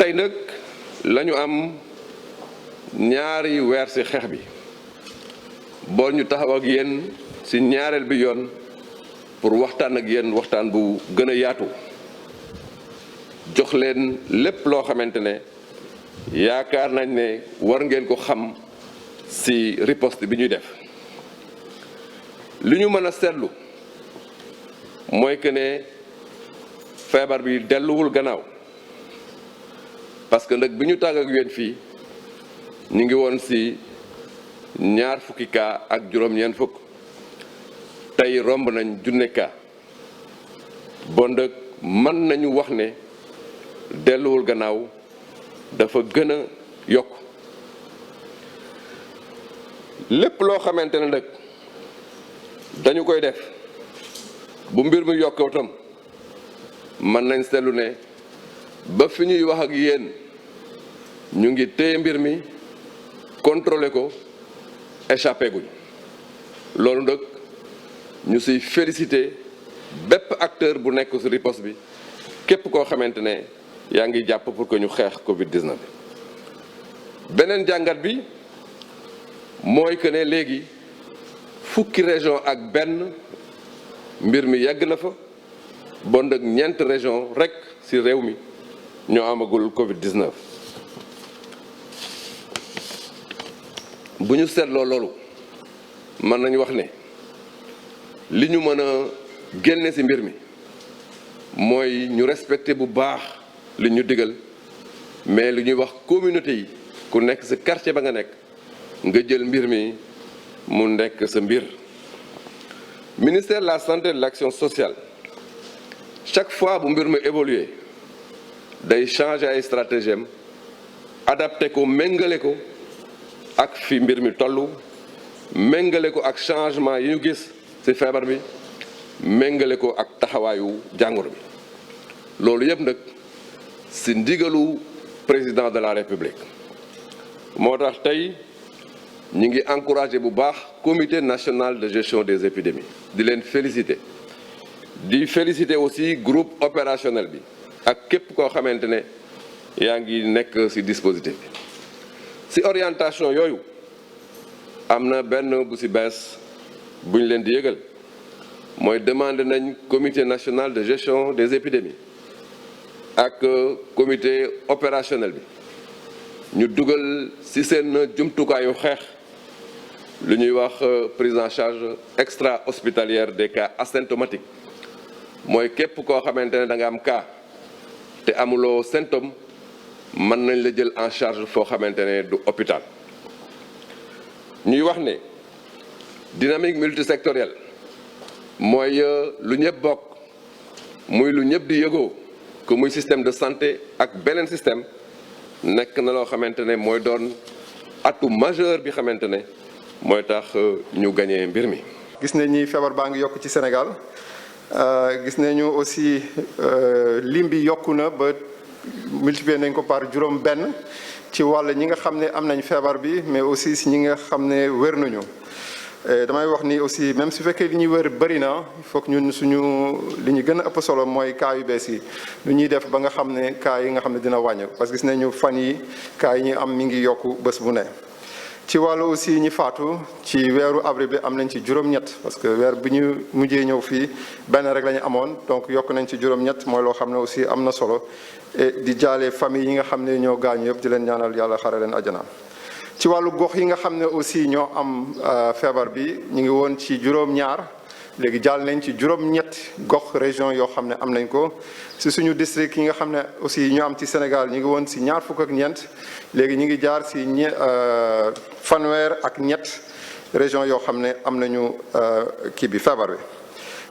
tey nag lañu am ñaari weer ci xeex bi boo ñu taxaw ak yéen ci ñaareel bi yoon pour waxtaan ak yéen waxtaan bu gën a yaatu jox leen lépp loo xamante ne yaakaar nañ ne war ngeen ko xam ci riposte bi ñuy def li ñu mën a seetlu mooy que ne feebar bi delluwul gannaaw parce que nag bi ñu tàgg ak yéen fii ñu ngi woon ci ñaar fukki cas ak juróom-ñeent fukk tey romb nañ junne cas bon nag mën nañu wax ne delluwul gannaaw dafa gën a yokk lépp loo xamante ne nag dañu koy def bu mbir mi yokkoo tam mën nañ seetlu ne ba fi ñuy wax ak yéen ñu ngi téye mbir mi contrôler ko échappé guñ loolu nag ñu siy félicité bépp acteur bu nekk ci riposte bi képp koo xamante ne yaa ngi jàpp pour que ñu xeex Covid-19 beneen jàngat bi mooy que ne léegi fukki région ak benn mbir mi yegg na fa bon nag ñeent région rekk ci réew mi ñoo amagul Covid-19 bu ñu seetloo loolu mën nañu wax ne li ñu mën a génne ci mbir mi mooy ñu respecter bu baax li ñu digal mais li ñuy wax communauté yi ku nekk ci quartier ba nga nekk nga jël mbir mi mu nekk sa mbir. Ministère de la santé et de l'action sociale chaque fois bu mbir mi évoluer day changer ay stratégie am adapté ko méngale ko ak fi mbir mi tollu méngale ko ak changement yi ñu gis ci feebar bi méngale ko ak taxawaayu jàngoro bi loolu yëpp nag ci ndigalu président de la république moo tax tey ñu ngi encouragé bu baax comité national de gestion des épidémies di leen féliciter di féliciter aussi groupe opérationnel bi ak képp koo xamante ne yaa ngi nekk ci dispositif bi ci orientation yooyu am na benn bu ci bees bu ñu leen di yëgal mooy demandé nañ comité national de gestion des épidémies ak comité opérationnel bi ñu dugal ci seen jumtukaayu xeex lu ñuy wax prise en charge extra hospitalière des cas asymptomatiques mooy képp koo xamante ne da nga am cas te amuloo symptôme mën nañ la jël en charge foo xamante ne du hôpital ñuy wax ne dynamique multisectorielle mooy lu ñëpp bokk muy lu ñëpp di yëgoo que muy système de santé ak beneen système nekk na loo xamante ne mooy doon atu majeur bi xamante ne mooy tax ñu gagné mbir mi. gis nañ ni feebar baa ngi yokk ci Sénégal gis nañu aussi lim bi yokku na ba multiplier nañ ko par juróom benn ci wàll ñi nga xam ne am nañ feebar bi mais aussi si ñi nga xam ne wér nañu. damay wax ni aussi même su fekkee li ñuy wër bëri na il faut que ñun suñu li ñu gën a ëpp solo mooy cas yu bees yi lu ñuy def ba nga xam ne cas yi nga xam ne dina wàññeeku parce que gis nañu fan yi cas yi ñu am mi ngi yokku bés bu ne. ci wàllu aussi ñi faatu ci weeru avril bi am nañ ci juróom-ñett parce que weer bi ñu mujjee ñëw fii benn rek la ñu amoon donc yokk nañ ci juróom-ñett mooy loo xam ne aussi am na solo et di jaale famille yi nga xam ne ñoo gaañu yëpp di leen ñaanal yàlla xare leen àjjana. ci wàllu gox yi nga xam ne aussi ñoo am feebar bi ñu ngi woon ci juróom-ñaar léegi jàll nañ ci juróom-ñett gox région yoo xam ne am nañ ko si suñu district yi nga xam ne aussi ñu am ci Sénégal ñu ngi woon si ñaar fukk ak ñeent léegi ñu ngi jaar si fanweer ak ñett région yoo xam ne am nañu kii bi feebar bi.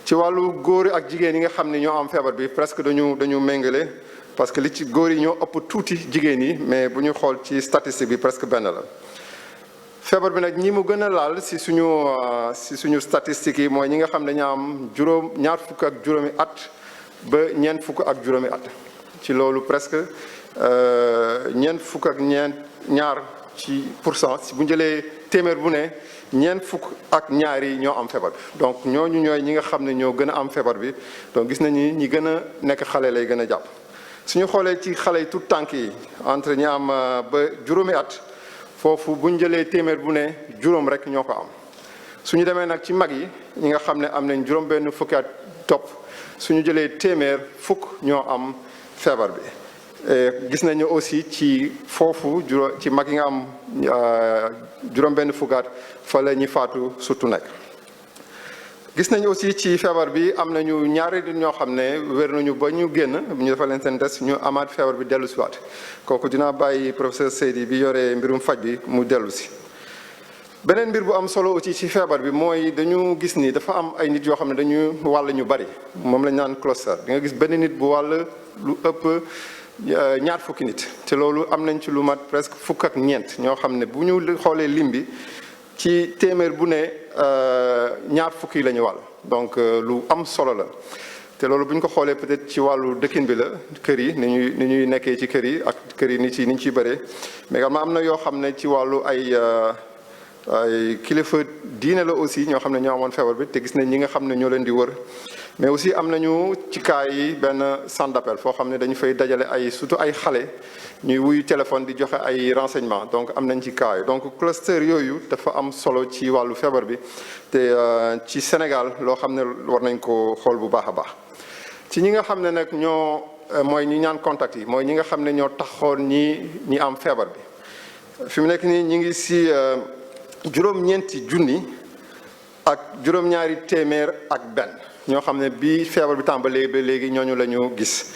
ci wàllu góor ak jigéen yi nga xam ne ñoo am feebar bi presque dañu méngale parce que li ci góor yi ñoo ëpp tuuti jigéen yi mais bu ñu xool ci statistique bi presque benn la. feebar bi nag ñi mu gën a laal si suñu statistiques yi mooy ñi nga xam ne dañu am ñaar fukk ak juróomi at ba ñeent fukk ak juróomi at ci loolu presque ñeent fukk ak ñaar ci %, si bu njëlee téeméer bu ne ñeent fukk ak ñaar yi ñoo am feebar bi donc ñooñu ñooy ñi nga xam ne ñoo gën a am feebar bi donc gis nañu ñi gën a nekk xale lay gën a jàpp. suñu xoolee ci xale yi tout tànk yi entre ñi am ba juróomi at foofu bu ñu jëlee téeméer bu ne juróom rek ñoo ko am suñu demee nag ci mag yi ñi nga xam ne am nañ juróom benn fukki at topp suñu jëlee téeméer fukk ñoo am feebar bi gis nañu aussi ci foofu ci mag yi nga am juróom benn fukki at fa la ñuy faatu surtout nekk gis nañu aussi ci feebar bi am nañu ñaari nit ñoo xam ne wér nañu ba ñu génn ñu defal leen seen test ñu amaat feebar bi dellu si waat kooku dinaa bàyyi professeur Seydi bi yore mbirum faj bi mu dellu si beneen mbir bu am solo aussi ci feebar bi mooy dañu gis ni dafa am ay nit yoo xam ne dañu wàll ñu bari moom lañ naan cluster di nga gis benn nit bu wàll lu ëpp ñaar fukki nit te loolu am nañ ci lu mat presque fukk ak ñeent ñoo xam ne bu ñu xoolee lim bi ci téeméer bu ne ñaar fukki la ñu wàll donc lu am solo la te loolu bu ñu ko xoolee peut-être ci wàllu dëkkin bi la kër yi ni ñuy nekkee ci kër yi ak kër yi ni ñu ciy bëree mais également am na yoo xam ne ci wàllu ay kilifa diine la aussi ñoo xam ne ñoo amoon feebar bi te gis nañ ñi nga xam ne ñoo leen di wër mais aussi am nañu ci cas yi benn centre d'appel foo xam ne dañu fay dajale ay surtout ay xale ñuy wuyu téléphone di joxe ay renseignements donc am nañ ci cas yi donc cluster yooyu dafa am solo ci wàllu feebar bi te ci Sénégal loo xam ne war nañ ko xool bu baax a baax ci ñi nga xam ne nag ñoo mooy ñi ñaan contact yi mooy ñi nga xam ne ñoo taxoon ñi am feebar bi fi mu nekk nii ñi ngi si juróom-ñeenti junni ak juróom-ñaari téeméer ak benn ñoo xam ne bii feebar bi tàmbalee ba léegi ñooñu la ñu gis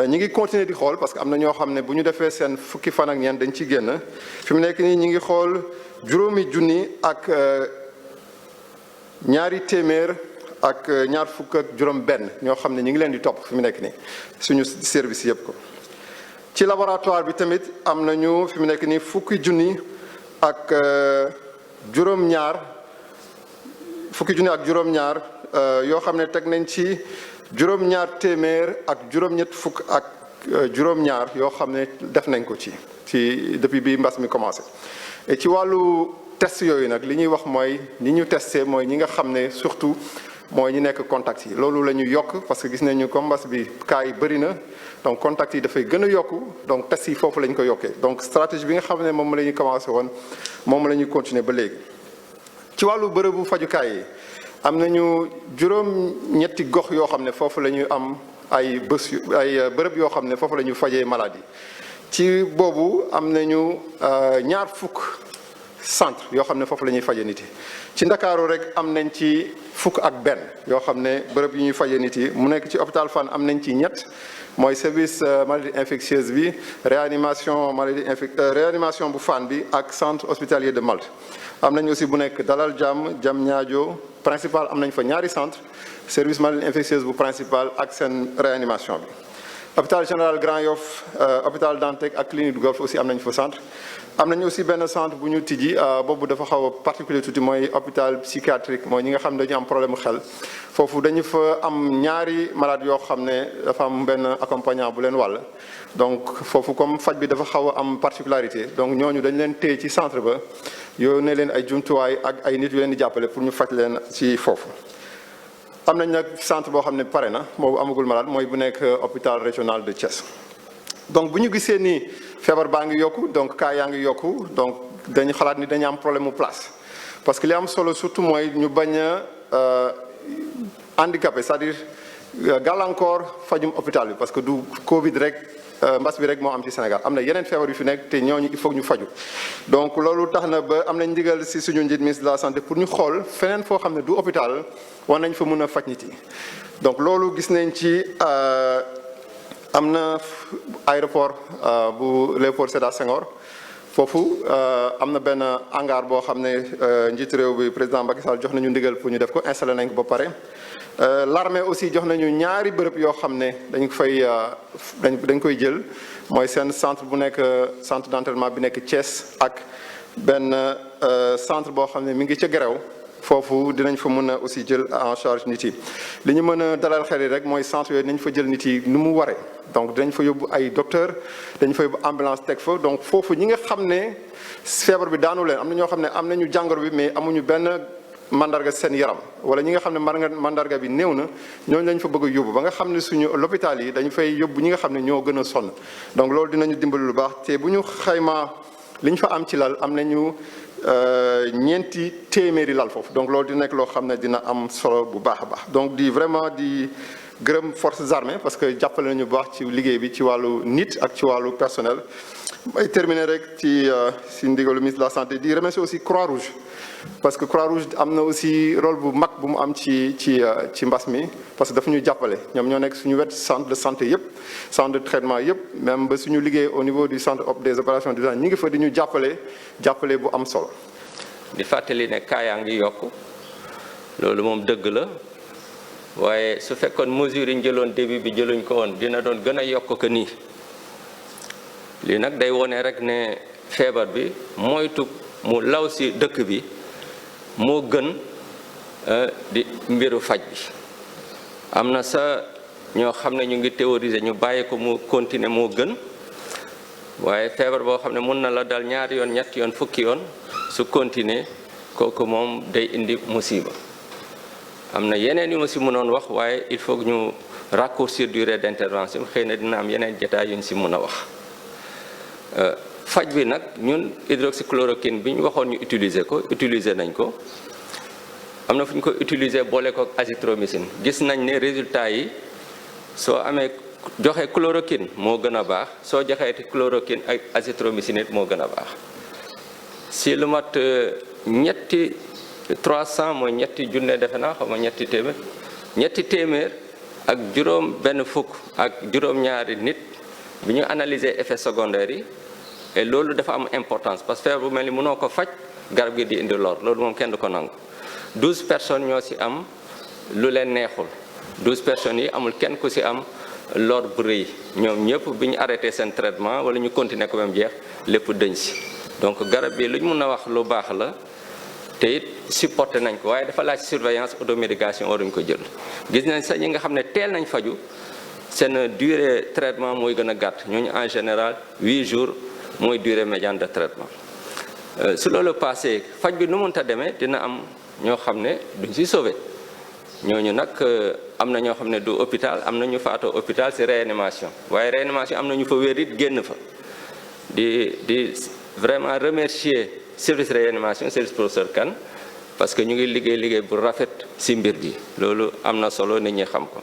ñi ngi continuer di xool parce que am na ñoo xam ne bu ñu defee seen fukki fan ak ñeent dañ ci génn fi mu nekk nii ñi ngi xool juróomi junni ak ñaari téeméer ak ñaar fukk ak juróom benn ñoo xam ne ñi ngi leen di topp fi mu nekk nii suñu service yëpp ko ci laboratoire bi tamit am nañu fi mu nekk nii fukki junni ak juróom-ñaar yoo xam ne teg nañ ci juróom-ñaar téeméer ak juróom-ñett fukk ak juróom-ñaar yoo xam ne def nañ ko ci depuis bi mbas mi commencé et ci wàllu test yooyu nag li ñuy wax mooy ñi ñu testé mooy ñi nga xam ne surtout mooy ñi nekk contact yi loolu la ñu yokk parce que gis nañu comme mbas bi cas yi bëri na donc contact yi dafay gën a yokku donc test yi foofu la ñu ko yokkee donc stratégie bi nga xam ne moom la ñu commencé woon moom la ñuy continuer ba léegi ci wàllu bërëbu fajukaay yi am nañu juróom-ñetti gox yoo xam ne foofu la ñu am ay bërëb yoo xam ne foofu la ñu fajee maladie ci boobu am nañu ñaar fukk centre yoo xam ne foofu la ñuy faje nit yi ci Ndakaaru rek am nañ ci fukk ak benn yoo xam ne bërëb yu ñuy faje nit yi mu nekk ci hôpital Fann am nañ ci ñett mooy service maladie infectieuse bi réanimation réanimation bu Fann bi ak centre hospitalier de Malte am nañ aussi bu nekk Dalal Jàmm Diamniadio principal am nañ fa ñaari centre service maladie infectieuse bu principal ak seen réanimation bi hôpital général Grand Yoff hôpital Dantec ak clinique du Golf aussi am nañ fa centre am nañu aussi benn centre bu ñu tijji boobu dafa xaw a particulier tuuti mooy hôpital psychiatrique mooy ñi nga xam ne dañu am problème xel foofu dañu fa am ñaari malade yoo xam ne dafa am benn accompagnant bu leen wàll donc foofu comme faj bi dafa xaw a am particularité donc ñooñu dañ leen téye ci centre ba yónnee leen ay jumtuwaay ak ay nit yu leen di jàppale pour ñu faj leen ci foofu am nañ nag centre boo xam ne pare na boobu amagul malade mooy bu nekk hôpital régional de Thiès donc bu ñu gisee ni feebar baa ngi yokku donc cas yaa ngi yokku donc dañu xalaat ni dañu am problème mu place parce que li am solo surtout mooy ñu bañ a handicapé c'est-à-dire gàllankoor fajum hôpital bi parce que du Covid rek mbas bi rek moo am ci Sénégal am na yeneen feebar yu fi nekk te ñooñu il faut ñu faju donc loolu tax na ba am nañ ndigal si suñu njiit ministre de la santé pour ñu xool feneen foo xam ne du hôpital war nañ fa mën a faj nit yi donc loolu gis nañ ci am na aéroport bu Léopold Sédar Senghor foofu am na benn hangar boo xam ne njiitu réew bi président Macky Sall jox nañu ndigal pour ñu def ko installé nañ ko ba pare l'armée aussi jox nañu ñaari bërëb yoo xam ne dañ koy jël mooy seen centre bu nekk centre d'entraînement bi nekk Thiès ak benn centre boo xam ne mi ngi ca Guéréo foofu dinañ fa mën a aussi jël en charge nit yi li ñu mën a dalal xel yi rek mooy centre yooyu dinañ fa jël nit yi nu mu waree donc dinañ fa yóbbu ay docteur dañ fa yóbbu ambulance teg fa donc foofu ñi nga xam ne feebar bi daanu leen am na ñoo xam ne am nañu jàngoro bi mais amuñu benn mandarga seen yaram wala ñi nga xam ne mandarga bi néew na ñooñu lañ fa bëgg a yóbbu ba nga xam ne suñu l'hôpital yi dañu fay yóbbu ñi nga xam ne ñoo gën a sonn donc loolu dinañu dimbali lu baax te bu ñu xaymaa li ñu fa am ci lal am nañu ñeenti téeméeri lal foofu donc loolu di nekk loo xam ne dina am solo bu baax a baax donc di vraiment di gërëm forces armées parce que jàppale nañu bu baax ci liggéey bi ci wàllu nit ak ci wàllu personnel. may terminer rek ci ndigalu ministre de la santé di remercier aussi Croix-Rouge parce que Croix-Rouge am na aussi rôle bu mag bu mu am ci mbas mi parce que dafa ñu jàppale ñoom ñoo nekk suñu wet centre de santé yëpp centre de traitement yëpp même ba suñu liggéey au niveau du centre des opérations d'urgence ñi ngi fa di ñu jàppale bu am solo. di fàttali ne cas yaa ngi yokk loolu moom dëgg la waaye su fekkoon mesures yi ñu jëloon début bi jëluñ ko woon dina doon gën a yokk que nii. lii nag day wone rek ne feebar bi moytu mu law ci dëkk bi moo gën di mbiru faj bi am na sa ñoo xam ne ñu ngi théoriser ñu bàyyi ko mu continuer moo gën waaye feebar boo xam ne mun na la dal ñaari yoon ñetti yoon fukki yoon su continuer kooku moom day indi musiba am na yeneen yu ma ci mënoon wax waaye il faut que ñu raccourcir durée d'intervention xëy na dina am yeneen jotaay yu ñu ci mën a wax. faj bi nag ñun hydroxychloroquine bi ñu waxoon ñu utiliser nañ ko am na fu ñu ko utiliser boole ko azithromycine gis nañ ne résultat yi soo amee joxe chloroquine moo gën a baax soo joxee chloroquine ak azithromycine it moo gën a baax si lu mat ñetti 300 mooy ñetti junne defe naa xaw ma ñetti téeméer ak juróom benn fukk ak juróom-ñaari nit bi ñu analyser effets secondaires yi et loolu dafa am importance parce que feebar bu mel ni mënoo ko faj garab gi di indi lor loolu moom kenn du ko nangu 12 personnes ñoo ci am lu leen neexul 12 personnes yi amul kenn ku ci am lor bu rëy ñoom ñëpp bi ñu arrêté seen traitement wala ñu continuer ko même jeex lépp dëñ ci donc garab bi lu ñu mën a wax lu baax la te it supporté nañ ko waaye dafa laaj surveillance automédication waruñ ko jël gis nañ sax ñi nga xam ne teel nañ faju seen durée traitement mooy gën a gàtt ñooñu en général 8 jours mooy durée médiane de traitement su loolu passé faj bi nu mënta demee dina am ñoo xam ne duñ ci sauvé ñooñu nag am na ñoo xam ne du hôpital am na ñu faatoo hôpital ci réanimation waaye réanimation am na ñu fa wér it génn fa di vraiment remercier service réanimation service professeur Kane parce que ñu ngi liggéey bu rafet ci mbir bi loolu am na solo nit ñi xam ko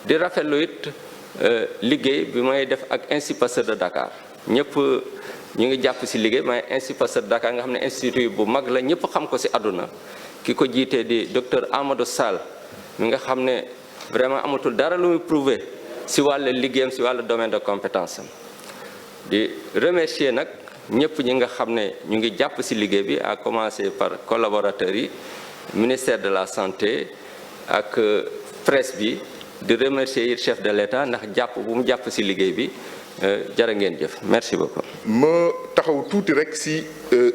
di rafetlu it liggéey bi may def ak Institut Pasteur de Dakar ñëpp ñu ngi jàpp ci liggéey may Institut Pasteur de Dakar nga xam ne institut bu mag la ñëpp xam ko ci àdduna ki ko jiitee di docteur Amadou Sall mi nga xam ne vraiment amatul dara lu muy prouver ci wàllu liggéeyam ci wàllu domaine de compétence am di remercier nag ñëpp ñi nga xam ne ñu ngi jàpp ci liggéey bi à commencer par collaborateurs yi ministère de la santé ak presse bi di remercier it chef de l'État ndax jàpp bu mu jàpp ci liggéey bi jërë ngeen jëf merci beaucoup. ma taxaw tuuti rek ci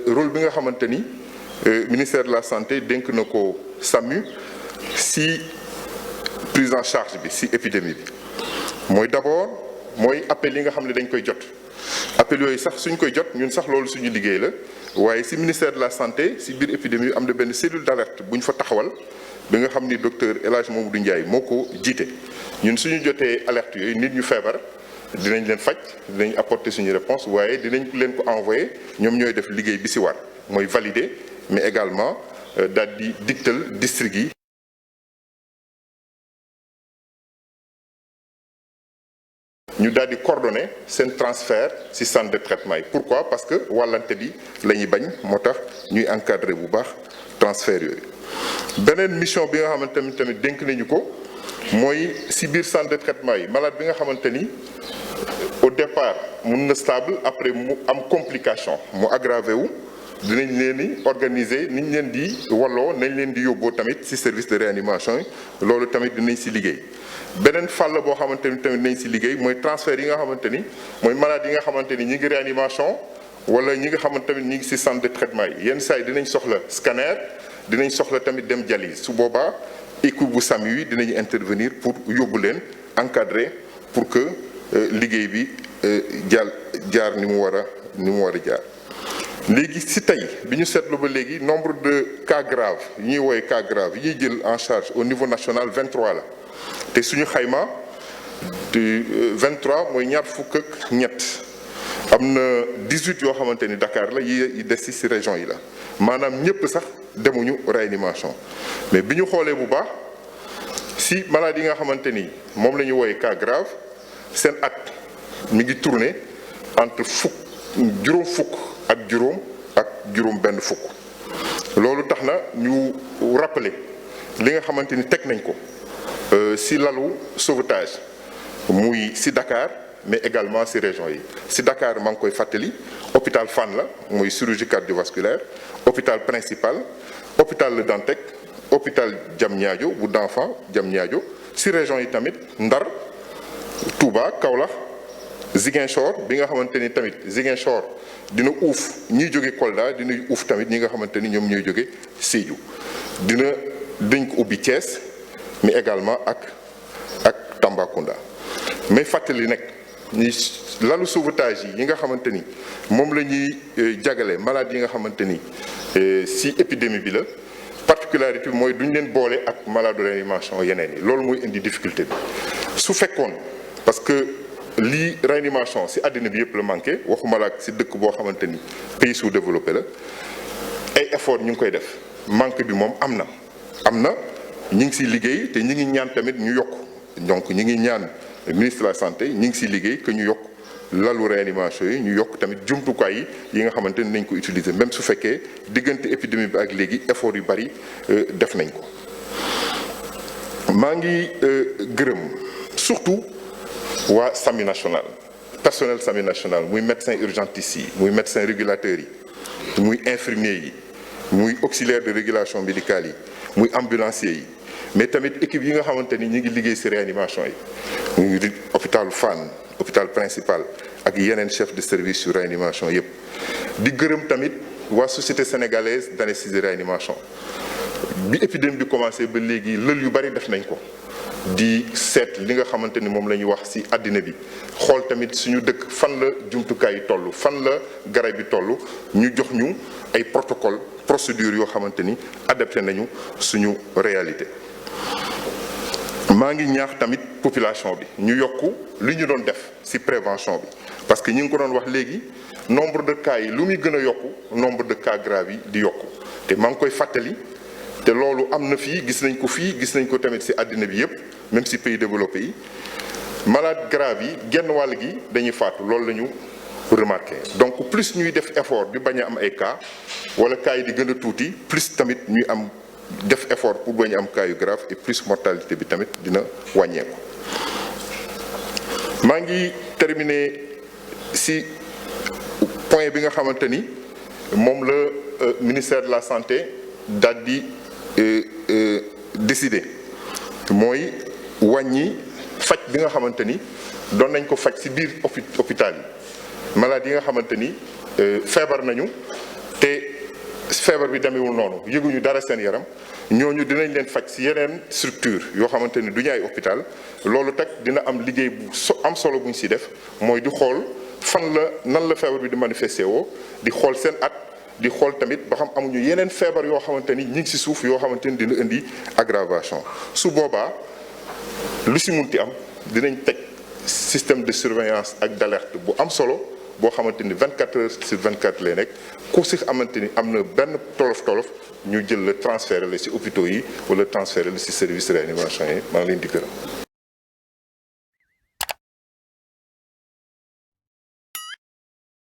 rôle bi nga xamante ni ministère de la santé dénk na ko SAMU ci prise en charge bi ci épidémie bi mooy d'abord mooy appel yi nga xam ne dañ koy jot appel yooyu sax suñ koy jot ñun sax loolu suñu liggéey la waaye ci ministère de la santé ci biir épidémie bi am na benn cellule d'alerte bu ñu fa taxawal. bi nga xam ni docteur El Hadj Mamadou Ndiaye moo ko jiite ñun suñu jotee alerte yooyu nit ñu feebar dinañ leen faj dinañ apporter suñu réponse waaye dinañ leen ko envoyer ñoom ñooy def liggéey bi ci war mooy valider mais également daal di digtal district yi. ñu daal di coordonner seen transfert ci centre de traitement yi pourquoi parce que wàllante bi la ñuy bañ moo tax ñuy encadrer bu baax transfert yooyu. beneen mission bi nga xamante ni tamit dénk nañu ko mooy ci biir centre de traitement yi malade bi nga xamante ni au départ mun na stable après mu am complication mu aggravé wu dinañ leen di organiser niñ leen di walloo nañ leen di yóbboo tamit ci service de réanimation yi loolu tamit dinañ ci liggéey. beneen fàll boo xamante ni tamit dinañ ci liggéey mooy transfert yi nga xamante ni mooy malade yi nga xamante ni ñi ngi réanimation wala ñi nga xamante tamit ñi ngi ci centre de traitement yi yenn saa yi dinañ soxla scanner. dinañ soxla tamit dem dialyse su boobaa équipe bu SAMU yi dinañu intervenir pour yóbbu leen encadrer pour que liggéey bi jaar ni mu war a jaar léegi si tey bi ñu seetlu ba léegi nombre de cas graves yi ñuy wooye cas graves yi ñuy jël en charge au niveau national 23 la te suñu xayma de 23 mooy ñaar fukk ak ñett am na 18 yoo xamante ni Dakar la yi des si région yi la maanaam ñëpp sax demuñu réanimation mais bi ñu xoolee bu baax si maladie yi nga xamante ni moom la ñu wooye cas grave seen at mi ngi tourner entre juróom fukk ak juróom benn fukk loolu tax na ñu rappeler li nga xamante ni teg nañ ko si lalu sauvetage muy si Dakar mais également si région yi si Dakar maa ngi koy fàttali hôpital Fann la muy chirurgie cardiovasculaire hôpital principal hôpital Le Dantec hôpital Diamniadio bu d'enfant Diamniadio si région yi tamit Ndar Touba Kaolack Ziguinchor bi nga xamante ni tamit Ziguinchor dina uuf ñiy jóge Kolda dina uuf tamit ñi nga xamante ni ñoom ñooy jóge Sédhiou dañ ko ubbi Thiès mais également ak Tambacounda mais fàttali nag ñi lalu sauvetage yi nga xamante ni moom la ñuy jagale malade yi nga xamante ni si épidémie bi la particularité bi mooy duñ leen boole ak malade de réanimation yeneen yi loolu mooy indi difficulté bi su fekkoon parce que lii réanimation si àddina bi yëpp la manqué waxuma la ak si dëkk boo xamante ni pays sous-développé la ay effort ñu ngi koy def manque bi moom am na ñu ngi siy liggéey te ñu ngi ñaan tamit ñu yokk donc ñu ngi ñaan ministre de la santé ñu ngi siy liggéey que ñu yokk lalu réanimation yi ñu yokk tamit jumtukaay yi nga xamante ni nañ ko utiliser même su fekkee diggante épidémie bi ak léegi effort yu bari def nañ ko maa ngi gërëm surtout waa SAMU national personnel SAMU national muy médecin urgentiste yi muy médecin régulateurs yi muy infirmier yi muy auxiliaire de régulation médicale yi muy ambulancier yi mais tamit équipe yi nga xamante ni ñu ngi liggéey ci réanimation yi muy hôpital Fann hôpital principal ak yeneen chef de service yu réanimation yépp di gërëm tamit waa société sénégalaise d'anesthésie réanimation bi épidémie bi commencé ba léegi lël yu bari def nañ ko di seet li nga xamante ni moom la ñuy wax ci àddina bi xool tamit suñu dëkk fan la jumtukaay yi toll fan la garab yi toll ñu jox ñu ay protocole procédure yoo xamante ni adapté nañu suñu réalité maa ngi ñaax tamit population bi ñu yokk li ñu doon def ci prévention bi parce que ñi ngi ko doon wax léegi nombre de cas yi lu muy gën a yokku nombre de cas graves yi di yokku te maa ngi koy fàttali te loolu am na fii gis nañ ko tamit ci àddina bi yépp même ci pays développés yi malade grave yi genn wàll gi dañuy faatu loolu la ñu remarqué donc plus ñuy def effort bi bañ a am ay cas wala cas yi di gën a tuuti plus tamit ñuy am def effort pour bañ a am cas yu grave et plus mortalité bi tamit dina wàññeeku. maa ngi terminer ci point bi nga xamante ni moom la ministère de la santé daal di décider mooy wàññi faj bi nga xamante ni doon nañ ko faj ci biir hôpital yi malade yi nga xamante ni feebar nañu te feebar bi demewul noonu yëguñu dara seen yaram ñooñu dinañ leen faj ci yeneen structure yoo xamante ni du ñu ay hôpital loolu tag dina am liggéey bu am solo bu ñu ci def mooy di xool nan la feebar bi di manifesté woo di xool seen at di xool tamit ba xam amuñu yeneen feebar yoo xamante ni ñi ngi ci suuf yoo xamante ni dina indi aggravation su boobaa lu ci munti am dinañ teg système de surveillance ak d'alerte bu am solo boo xamante ni 24 heures sur 24 lay nekk ku ci xamante ni am na benn tolof ñu jël la transféré la ci hôpitaux yi wala transféré la ci service réanimation yi maa ngi leen di gërëm